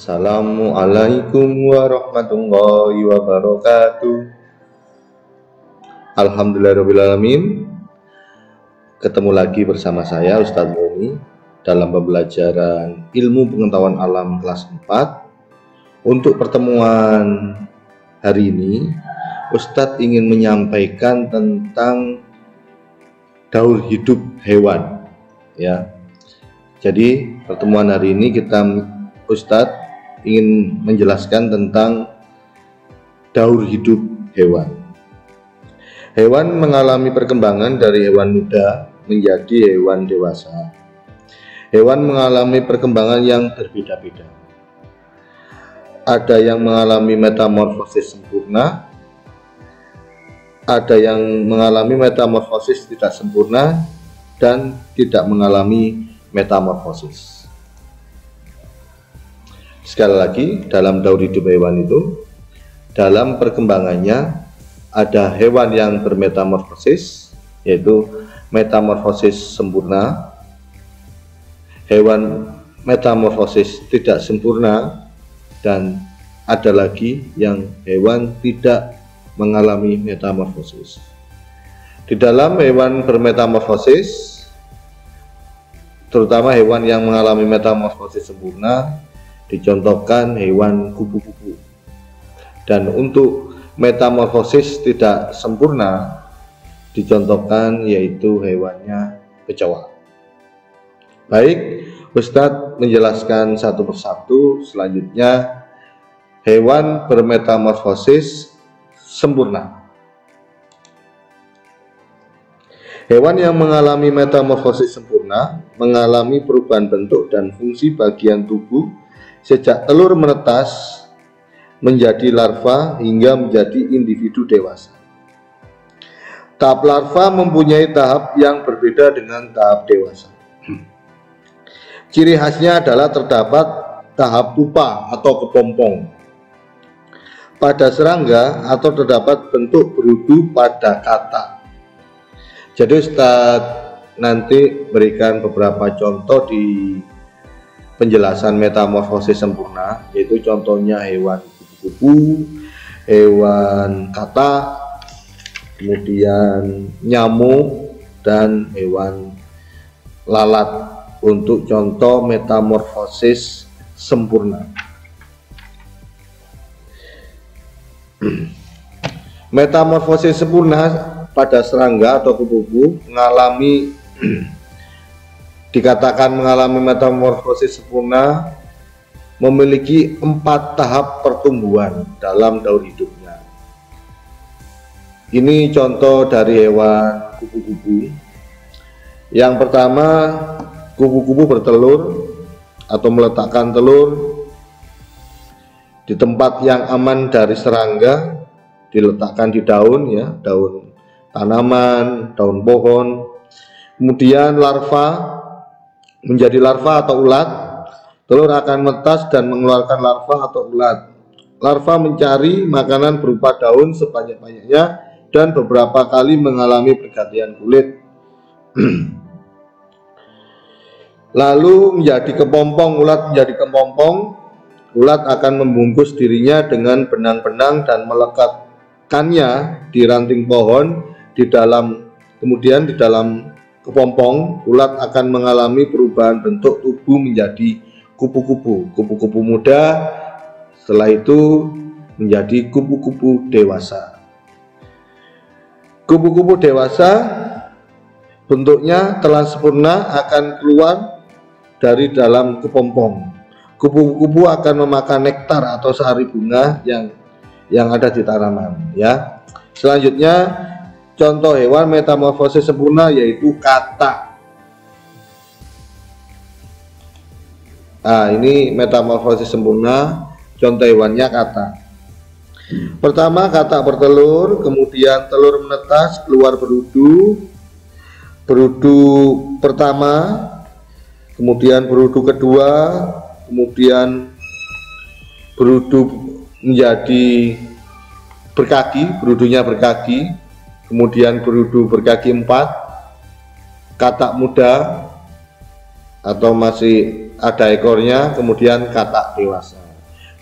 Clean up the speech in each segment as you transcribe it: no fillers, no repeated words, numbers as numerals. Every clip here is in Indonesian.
Assalamualaikum warahmatullahi wabarakatuh. Alhamdulillahirrahmanirrahim. Ketemu lagi bersama saya Ustadz Roni dalam pembelajaran ilmu pengetahuan alam kelas 4. Untuk pertemuan hari ini Ustadz ingin menyampaikan tentang daur hidup hewan, ya. Jadi pertemuan hari ini Ustadz ingin menjelaskan tentang daur hidup hewan. Hewan mengalami perkembangan dari hewan muda menjadi hewan dewasa. Hewan mengalami perkembangan yang berbeda-beda. Ada yang mengalami metamorfosis sempurna, ada yang mengalami metamorfosis tidak sempurna, dan tidak mengalami metamorfosis. Sekali lagi, dalam daur hidup hewan itu, dalam perkembangannya ada hewan yang bermetamorfosis, yaitu metamorfosis sempurna, hewan metamorfosis tidak sempurna, dan ada lagi yang hewan tidak mengalami metamorfosis. Di dalam hewan bermetamorfosis, terutama hewan yang mengalami metamorfosis sempurna, dicontohkan hewan kupu-kupu. Dan untuk metamorfosis tidak sempurna dicontohkan yaitu hewannya kecoa. Baik, Ustadz menjelaskan satu persatu. Selanjutnya, hewan bermetamorfosis sempurna. Hewan yang mengalami metamorfosis sempurna mengalami perubahan bentuk dan fungsi bagian tubuh sejak telur menetas menjadi larva hingga menjadi individu dewasa. Tahap larva mempunyai tahap yang berbeda dengan tahap dewasa. Ciri khasnya adalah terdapat tahap pupa atau kepompong pada serangga atau terdapat bentuk berudu pada kata. Jadi Ustadz nanti berikan beberapa contoh di penjelasan metamorfosis sempurna, yaitu contohnya hewan kupu-kupu, hewan katak, kemudian nyamuk, dan hewan lalat untuk contoh metamorfosis sempurna. Metamorfosis sempurna pada serangga atau kupu-kupu dikatakan mengalami metamorfosis sempurna memiliki 4 tahap pertumbuhan dalam daur hidupnya. Ini contoh dari hewan kupu-kupu. Yang pertama, kupu-kupu bertelur atau meletakkan telur di tempat yang aman dari serangga, diletakkan di daun, ya, daun tanaman, daun pohon. Kemudian larva menjadi larva atau ulat, telur akan menetas dan mengeluarkan larva atau ulat. Larva mencari makanan berupa daun sebanyak-banyaknya dan beberapa kali mengalami pergantian kulit. Lalu menjadi kepompong, ulat menjadi kepompong. Ulat akan membungkus dirinya dengan benang-benang dan melekatkannya di ranting pohon. Kemudian di dalam kepompong, ulat akan mengalami perubahan bentuk tubuh menjadi kupu-kupu. Kupu-kupu muda, setelah itu menjadi kupu-kupu dewasa. Kupu-kupu dewasa bentuknya telah sempurna akan keluar dari dalam kepompong. Kupu-kupu akan memakan nektar atau sari bunga yang ada di tanaman, ya. Selanjutnya, contoh hewan metamorfosis sempurna yaitu katak. Nah, ini metamorfosis sempurna, contoh hewannya katak. Pertama, katak bertelur, kemudian telur menetas, keluar berudu. Berudu pertama, kemudian berudu kedua, kemudian berudu menjadi berkaki, berudunya berkaki. Kemudian berudu berkaki 4, katak muda atau masih ada ekornya, kemudian katak dewasa.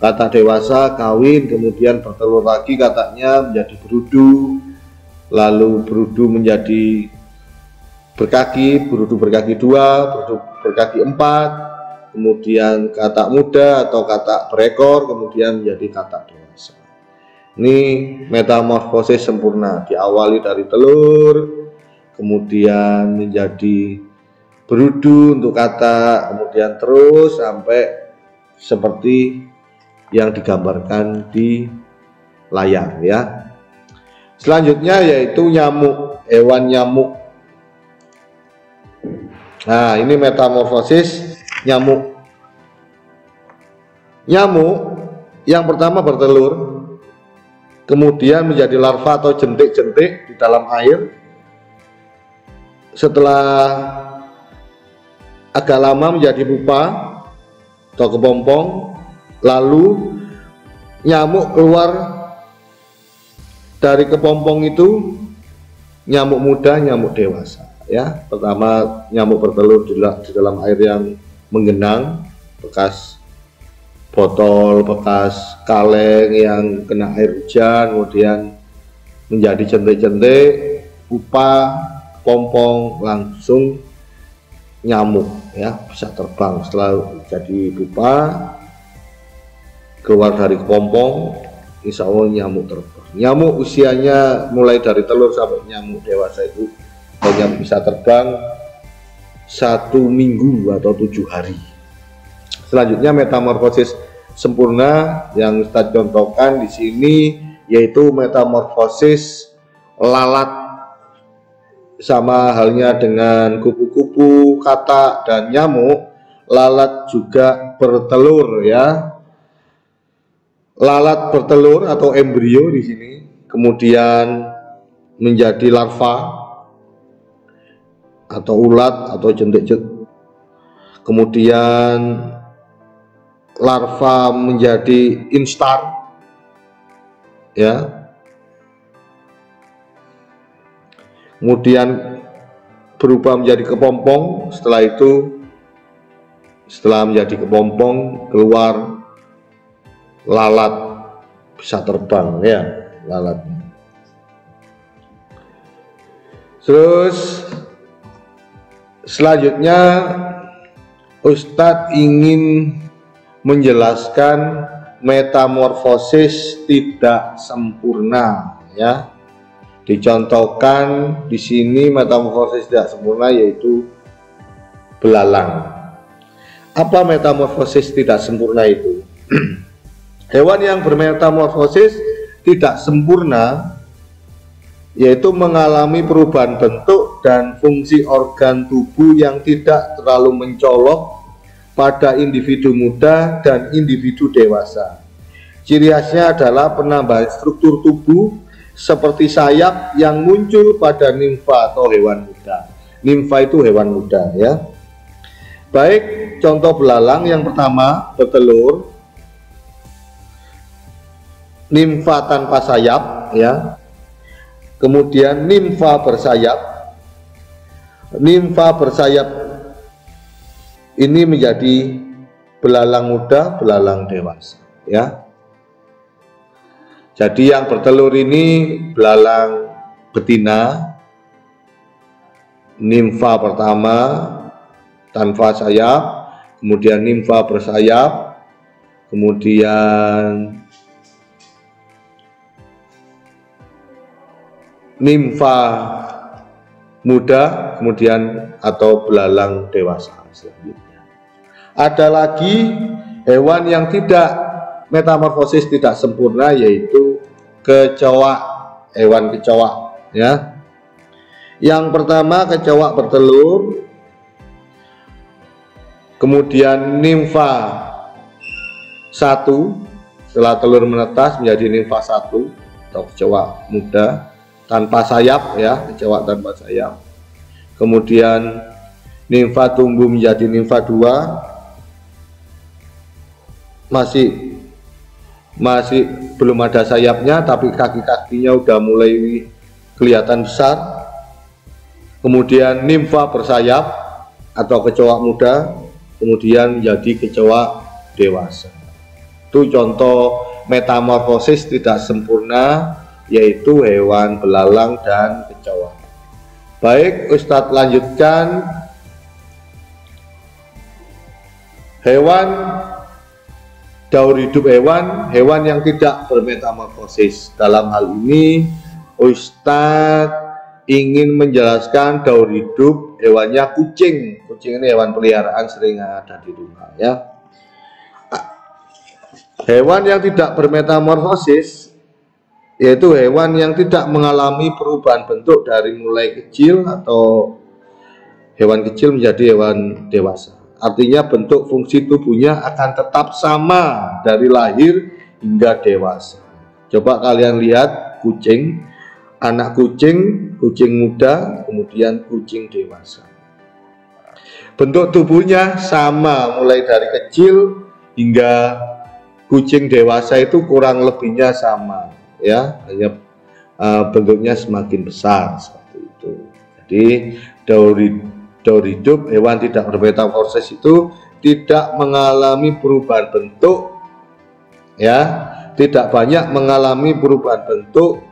katak dewasa, kawin, kemudian bertelur lagi kataknya menjadi berudu, lalu berudu menjadi berkaki, berudu berkaki 2, berudu berkaki 4, kemudian katak muda atau katak berekor, kemudian menjadi katak dewasa. Ini metamorfosis sempurna, diawali dari telur, kemudian menjadi berudu untuk katak, kemudian terus sampai seperti yang digambarkan di layar ya. Selanjutnya yaitu nyamuk, hewan nyamuk. Nah, ini metamorfosis nyamuk. Nyamuk yang pertama bertelur, kemudian menjadi larva atau jentik-jentik di dalam air. Setelah agak lama menjadi pupa atau kepompong, lalu nyamuk keluar dari kepompong itu, nyamuk muda, nyamuk dewasa ya. Pertama nyamuk bertelur di dalam air yang menggenang, bekas botol, bekas kaleng yang kena air hujan, kemudian menjadi jentik-jentik, pupa, pompong, langsung nyamuk ya, bisa terbang. Setelah jadi pupa, keluar dari kepompong, insya Allah nyamuk terbang. Nyamuk usianya mulai dari telur sampai nyamuk dewasa itu hanya bisa terbang 1 minggu atau 7 hari. Selanjutnya metamorfosis sempurna yang kita contohkan di sini yaitu metamorfosis lalat. Sama halnya dengan kupu-kupu, katak, dan nyamuk, lalat juga bertelur ya. Lalat bertelur atau embrio di sini, kemudian menjadi larva atau ulat atau jentik-jentik, kemudian larva menjadi instar ya, kemudian berubah menjadi kepompong. Setelah itu, setelah menjadi kepompong, keluar lalat, bisa terbang ya lalatnya. Terus selanjutnya Ustadz ingin menjelaskan metamorfosis tidak sempurna ya. Dicontohkan di sini metamorfosis tidak sempurna yaitu belalang. Apa metamorfosis tidak sempurna itu? Hewan yang bermetamorfosis tidak sempurna yaitu mengalami perubahan bentuk dan fungsi organ tubuh yang tidak terlalu mencolok pada individu muda dan individu dewasa. Ciri khasnya adalah penambahan struktur tubuh seperti sayap yang muncul pada nimfa atau hewan muda. Nimfa itu hewan muda ya. Baik, contoh belalang yang pertama bertelur, nimfa tanpa sayap ya. Kemudian nimfa bersayap. Nimfa bersayap ini menjadi belalang muda, belalang dewasa ya. Jadi yang bertelur ini belalang betina, nimfa pertama tanpa sayap, kemudian nimfa bersayap, kemudian nimfa muda, kemudian atau belalang dewasa selanjutnya. Ada lagi hewan yang tidak metamorfosis tidak sempurna yaitu kecoa, hewan kecoa ya. Yang pertama kecoa bertelur, kemudian nimfa 1, setelah telur menetas menjadi nimfa 1 atau kecoa muda tanpa sayap ya, kecoa tanpa sayap. Kemudian nimfa tumbuh menjadi nimfa 2, masih belum ada sayapnya tapi kaki-kakinya udah mulai kelihatan besar. Kemudian nimfa bersayap atau kecoa muda, kemudian menjadi kecoa dewasa. Itu contoh metamorfosis tidak sempurna, yaitu hewan belalang dan kecoa. Baik, Ustadz lanjutkan. Hewan daur hidup hewan yang tidak bermetamorfosis. Dalam hal ini Ustadz ingin menjelaskan daur hidup hewannya kucing. Kucing ini hewan peliharaan sering ada di rumah ya. Hewan yang tidak bermetamorfosis yaitu hewan yang tidak mengalami perubahan bentuk dari mulai kecil atau hewan kecil menjadi hewan dewasa. Artinya bentuk fungsi tubuhnya akan tetap sama dari lahir hingga dewasa. Coba kalian lihat kucing, anak kucing, kucing muda, kemudian kucing dewasa. Bentuk tubuhnya sama mulai dari kecil hingga kucing dewasa itu kurang lebihnya sama ya, hanya bentuknya semakin besar seperti itu. Jadi daur hidup hewan tidak bermetamorfosis itu tidak mengalami perubahan bentuk ya, tidak banyak mengalami perubahan bentuk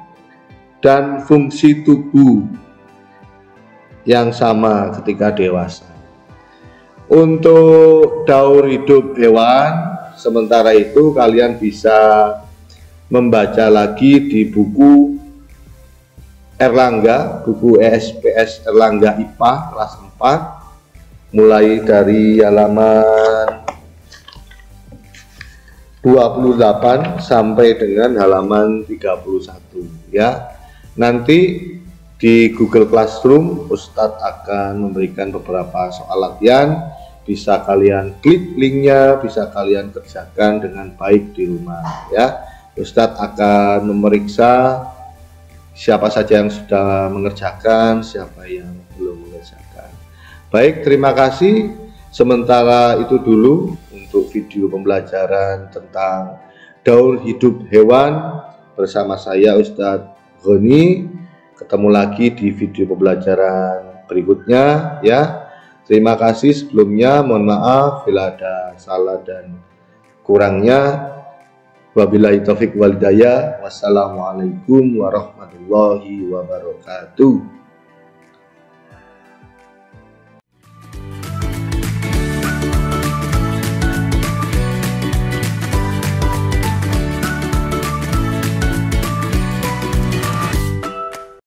dan fungsi tubuh yang sama ketika dewasa. Untuk daur hidup hewan sementara itu kalian bisa membaca lagi di buku Erlangga, buku ESPS Erlangga IPA kelas 4, mulai dari halaman 28 sampai dengan halaman 31 ya. Nanti di Google Classroom Ustadz akan memberikan beberapa soal latihan, bisa kalian klik linknya, bisa kalian kerjakan dengan baik di rumah ya. Ustadz akan memeriksa siapa saja yang sudah mengerjakan, siapa yang belum mengerjakan. Baik, terima kasih. Sementara itu dulu untuk video pembelajaran tentang daur hidup hewan bersama saya Ustadz Ghani. Ketemu lagi di video pembelajaran berikutnya ya. Terima kasih sebelumnya, mohon maaf bila ada salah dan kurangnya. Wabillahi taufik wal hidayah. Wassalamualaikum warahmatullahi wabarakatuh.